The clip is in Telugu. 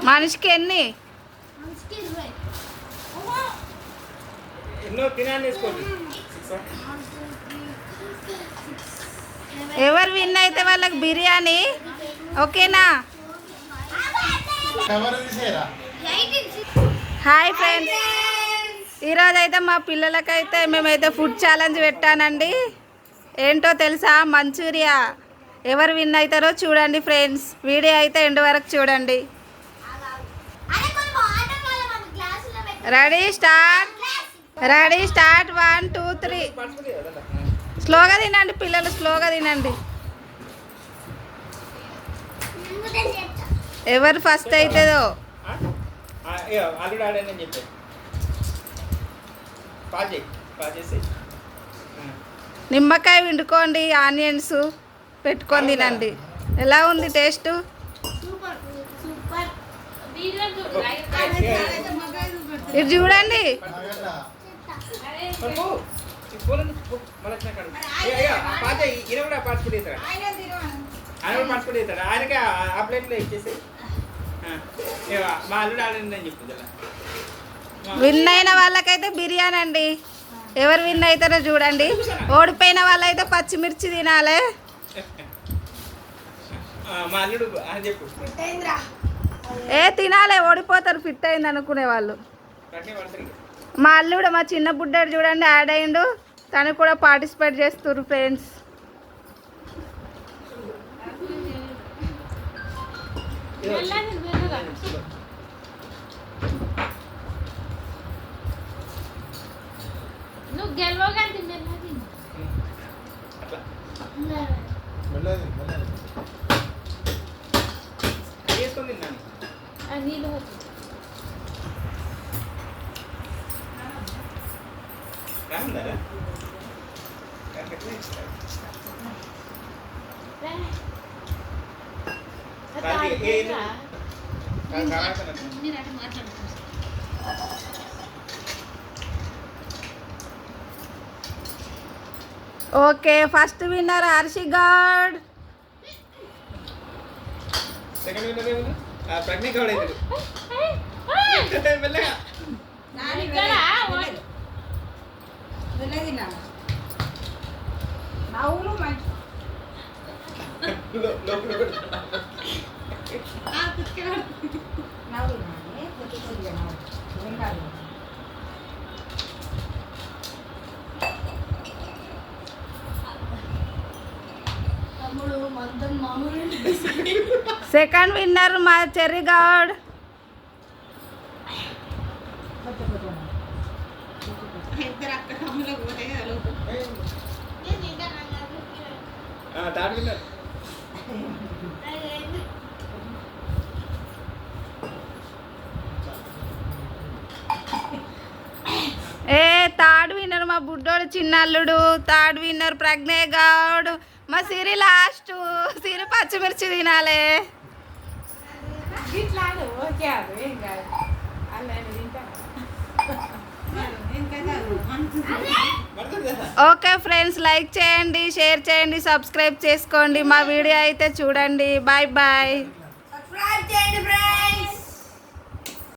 మనిషికి ఎన్ని? ఎవరు విన్ అయితే వాళ్ళకి బిర్యానీ, ఓకేనా? హాయ్ ఫ్రెండ్స్, ఈరోజు అయితే మా పిల్లలకైతే మేమైతే ఫుడ్ ఛాలెంజ్ పెట్టానండి. ఏంటో తెలుసా? మంచూరియా. ఎవరు విన్ అవుతారో చూడండి ఫ్రెండ్స్. వీడియో అయితే ఎండ్ వరకు చూడండి. Ready start. 1 2 3. స్లోగా తినండి పిల్లలు, స్లోగా తినండి. ఎవరు ఫస్ట్ అవుతుందో. నిమ్మకాయ వండుకోండి, ఆనియన్స్ పెట్టుకొని తినండి. ఎలా ఉంది టేస్ట్? ఇది చూడండి. విన్ అయిన వాళ్ళకైతే బిర్యానీ అండి. ఎవరు విన్ అవుతారో చూడండి. ఓడిపోయిన వాళ్ళైతే పచ్చిమిర్చి తినాలి. తినాలి, ఓడిపోతారు ఫిట్ అయింది అనుకునే వాళ్ళు. మా అల్లుడు, మా చిన్న బుడ్డాడు చూడండి యాడ్ అయ్యిండు. తను కూడా పార్టిసిపేట్ చేస్తున్నారు ఫ్రెండ్స్. నువ్వు గెలవగండి. నీళ్ళు okay, first winner Harshi Goud. Second winner Pragna Goud అయితే. సెకండ్ విన్నర్ మా Cherry Goud. Third winner third winner మా బుడ్డోడు చిన్న అల్లుడు. Third winner Pragna Goud. మా సిరి లాస్ట్. సిరి పచ్చిమిర్చి తినాలి. ఓకే ఫ్రెండ్స్, లైక్ చేయండి, షేర్ చేయండి, సబ్స్క్రైబ్ చేసుకోండి. మా వీడియో అయితే చూడండి. Bye bye.